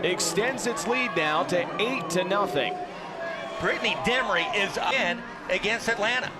extends its lead now to 8-0. Brittany Demery is in against Atlanta.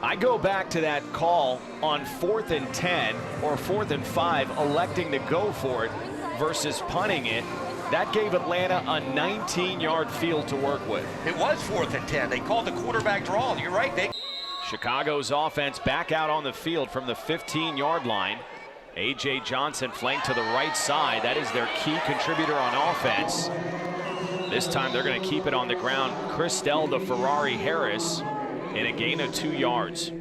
I go back to that call on 4th and 10 or 4th and 5, electing to go for it versus punting it. That gave Atlanta a 19-yard field to work with. It was 4th and 10. They called the quarterback draw. You're right, Dave. Chicago's offense back out on the field from the 15-yard line. A.J. Johnson flanked to the right side. That is their key contributor on offense. This time they're going to keep it on the ground. Christelle the Ferrari Harris in a gain of 2 yards.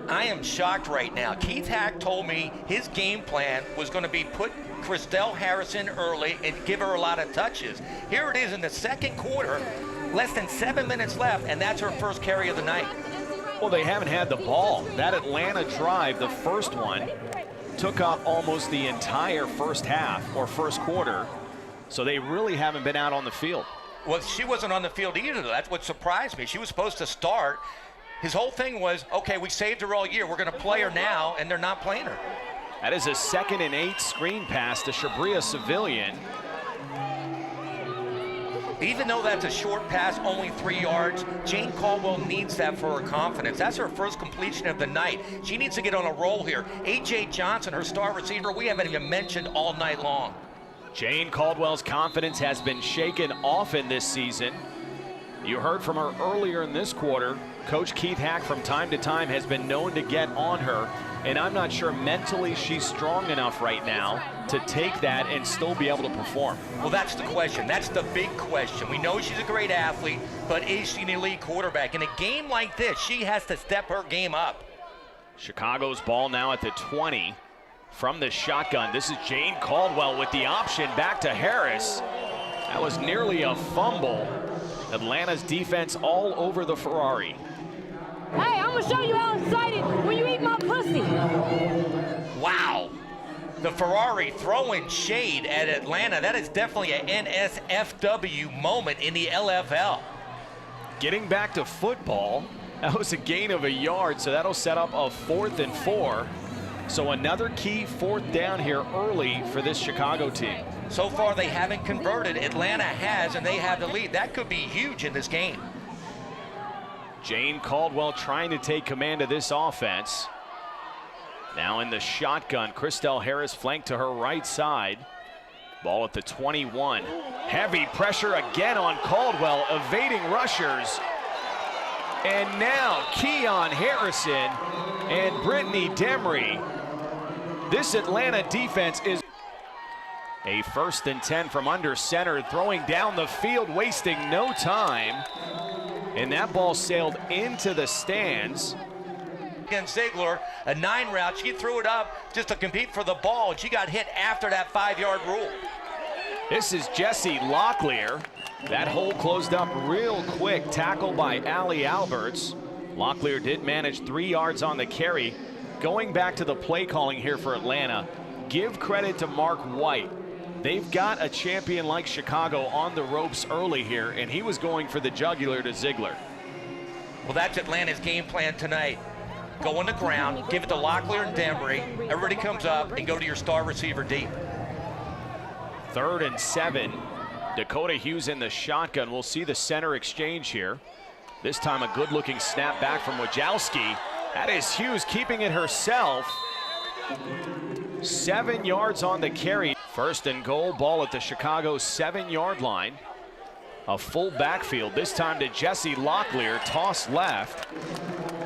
I am shocked right now. Keith Hack told me his game plan was going to be put Christelle Harris in early and give her a lot of touches. Here it is in the second quarter, less than 7 minutes left, and that's her first carry of the night. Well, they haven't had the ball. That Atlanta drive, the first one, took up almost the entire first half or first quarter, so they really haven't been out on the field. Well, she wasn't on the field either, though. That's what surprised me. She was supposed to start. His whole thing was, okay, we saved her all year. We're going to play her now, and they're not playing her. That is a 2nd and 8 screen pass to Shabria Civilian. Even though that's a short pass, only 3 yards, Jane Caldwell needs that for her confidence. That's her first completion of the night. She needs to get on a roll here. A.J. Johnson, her star receiver, we haven't even mentioned all night long. Jane Caldwell's confidence has been shaken often this season. You heard from her earlier in this quarter. Coach Keith Hack from time to time has been known to get on her, and I'm not sure mentally she's strong enough right now to take that and still be able to perform. Well, that's the question. That's the big question. We know she's a great athlete, but is she an elite quarterback? In a game like this, she has to step her game up. Chicago's ball now at the 20 from the shotgun. This is Jane Caldwell with the option back to Harris. That was nearly a fumble. Atlanta's defense all over the Ferrari. Hey, I'm gonna show you how excited when you eat my pussy. Wow. The Ferrari throwing shade at Atlanta. That is definitely an NSFW moment in the LFL. Getting back to football, that was a gain of 1 yard, so that'll set up a 4th and 4. So another key 4th down here early for this Chicago team. So far they haven't converted. Atlanta has, and they have the lead. That could be huge in this game. Jane Caldwell trying to take command of this offense. Now in the shotgun, Christelle Harris flanked to her right side. Ball at the 21. Heavy pressure again on Caldwell, evading rushers. And now Keon Harrison and Brittany Demery. This Atlanta defense is a 1st and 10 from under center, throwing down the field, wasting no time. And that ball sailed into the stands. Against Ziegler, a 9 route. She threw it up just to compete for the ball, and she got hit after that 5-yard rule. This is Jessie Locklear. That hole closed up real quick. Tackle by Allie Alberts. Locklear did manage 3 yards on the carry. Going back to the play calling here for Atlanta, give credit to Mark White. They've got a champion like Chicago on the ropes early here, and he was going for the jugular to Ziegler. Well, that's Atlanta's game plan tonight. Go on the ground, give it to Locklear and Demery. Everybody comes up and go to your star receiver deep. 3rd and 7. Dakota Hughes in the shotgun. We'll see the center exchange here. This time a good-looking snap back from Wojciechowski. That is Hughes keeping it herself. 7 yards on the carry. 1st and goal, ball at the Chicago 7-yard line. A full backfield, this time to Jessie Locklear, toss left.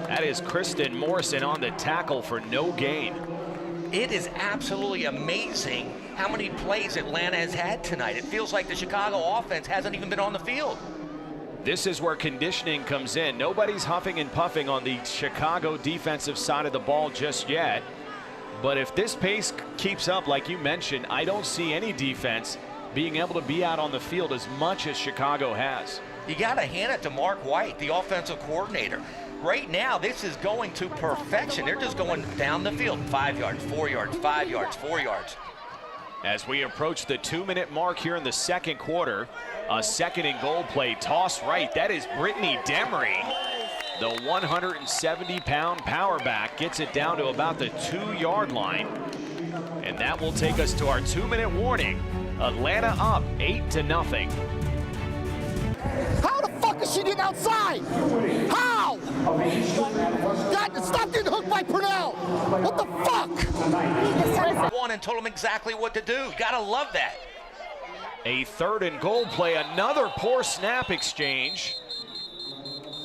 That is Kristen Morrison on the tackle for no gain. It is absolutely amazing how many plays Atlanta has had tonight. It feels like the Chicago offense hasn't even been on the field. This is where conditioning comes in. Nobody's huffing and puffing on the Chicago defensive side of the ball just yet. But if this pace keeps up, like you mentioned, I don't see any defense being able to be out on the field as much as Chicago has. You got to hand it to Mark White, the offensive coordinator. Right now, this is going to perfection. They're just going down the field. 5 yards, 4 yards, 5 yards, 4 yards. As we approach the 2-minute mark here in the second quarter, a 2nd and goal play, toss right. That is Brittany Demery. The 170-pound power back gets it down to about the 2-yard line. And that will take us to our 2-minute warning Atlanta up 8-0. How the fuck is she getting outside? How? God, stop getting hooked by Purnell. What the fuck? One and told him exactly what to do. Gotta love that. A 3rd and goal play, another poor snap exchange.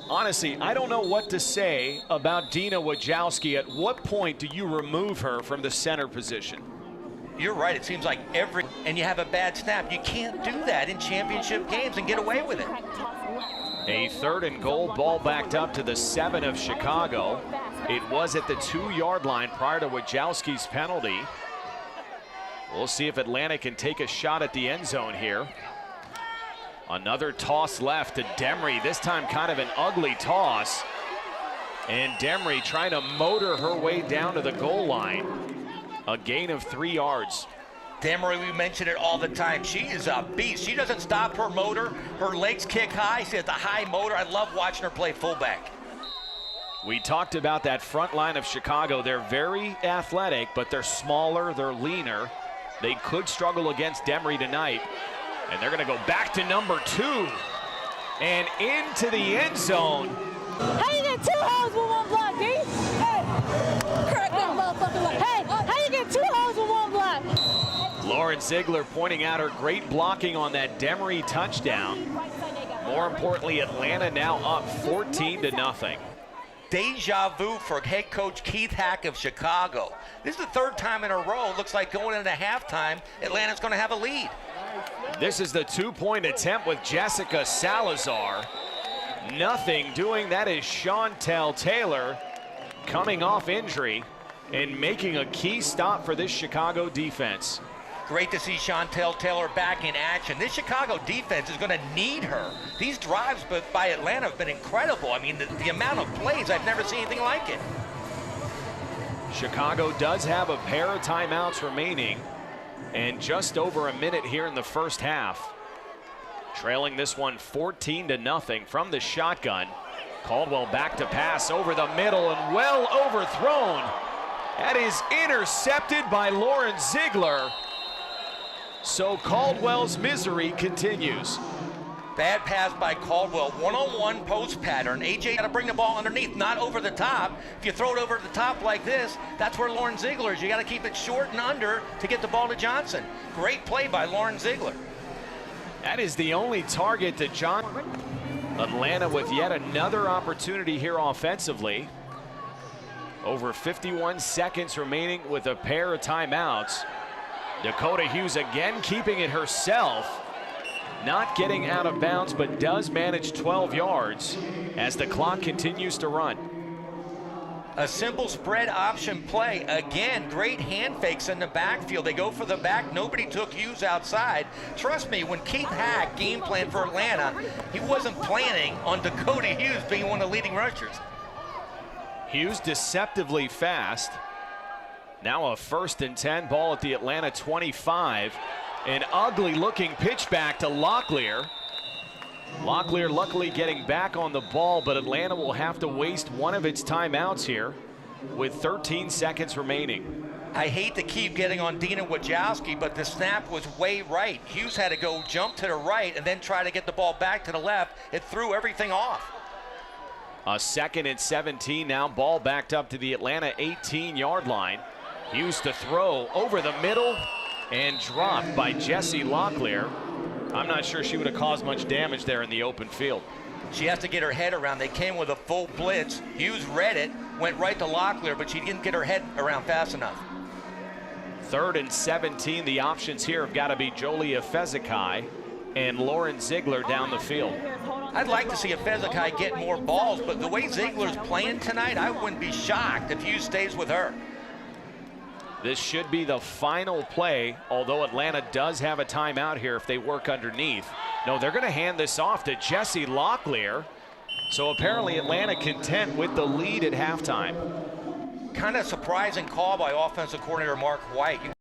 Honestly, I don't know what to say about Dina Wojcicki. At what point do you remove her from the center position? You're right. It seems like and you have a bad snap. You can't do that in championship games and get away with it. A 3rd and goal, ball backed up to the 7 of Chicago. It was at the 2-yard line prior to Wojcicki's penalty. We'll see if Atlanta can take a shot at the end zone here. Another toss left to Demry, this time kind of an ugly toss. And Demry trying to motor her way down to the goal line. A gain of 3 yards. Demry, we mention it all the time. She is a beast. She doesn't stop her motor. Her legs kick high. She has a high motor. I love watching her play fullback. We talked about that front line of Chicago. They're very athletic, but they're smaller, they're leaner. They could struggle against Demry tonight. And they're going to go back to number 2 and into the end zone. How you get 2 holes with 1 block, D? Hey, crack that motherfucker like. Hey, how you get 2 holes with 1 block? Lauren Ziegler pointing out her great blocking on that Demry touchdown. More importantly, Atlanta now up 14-0. Deja vu for head coach Keith Hack of Chicago. This is the 3rd time in a row. Looks like going into halftime, Atlanta's going to have a lead. This is the 2-point attempt with Jessica Salazar. Nothing doing. That is Chantel Taylor coming off injury and making a key stop for this Chicago defense. Great to see Chantel Taylor back in action. This Chicago defense is going to need her. These drives by Atlanta have been incredible. I mean, the amount of plays, I've never seen anything like it. Chicago does have a pair of timeouts remaining and just over a minute here in the first half. Trailing this one 14-0 from the shotgun. Caldwell back to pass over the middle and well overthrown. That is intercepted by Lauren Ziegler. So Caldwell's misery continues. Bad pass by Caldwell, one-on-one post pattern. AJ got to bring the ball underneath, not over the top. If you throw it over the top like this, that's where Lauren Ziegler is. You got to keep it short and under to get the ball to Johnson. Great play by Lauren Ziegler. That is the only target to John. Atlanta with yet another opportunity here offensively. Over 51 seconds remaining with a pair of timeouts. Dakota Hughes again keeping it herself. Not getting out of bounds, but does manage 12 yards as the clock continues to run. A simple spread option play. Again, great hand fakes in the backfield. They go for the back. Nobody took Hughes outside. Trust me, when Keith Hack game planned for Atlanta, he wasn't planning on Dakota Hughes being one of the leading rushers. Hughes deceptively fast. Now a 1st and 10, ball at the Atlanta 25. An ugly looking pitch back to Locklear. Locklear luckily getting back on the ball, but Atlanta will have to waste one of its timeouts here with 13 seconds remaining. I hate to keep getting on Dina Wojcicki, but the snap was way right. Hughes had to go jump to the right and then try to get the ball back to the left. It threw everything off. A 2nd and 17 now, ball backed up to the Atlanta 18-yard line. Hughes to throw over the middle and dropped by Jessie Locklear. I'm not sure she would have caused much damage there in the open field. She has to get her head around. They came with a full blitz. Hughes read it, went right to Locklear, but she didn't get her head around fast enough. 3rd and 17, the options here have got to be Jolie Efezikai and Lauren Ziegler down the field. I'd like to see Efezikai get more balls, but the way Ziegler's playing tonight, I wouldn't be shocked if Hughes stays with her. This should be the final play, although Atlanta does have a timeout here if they work underneath. No, they're going to hand this off to Jessie Locklear. So apparently Atlanta content with the lead at halftime. Kind of surprising call by offensive coordinator Mark White.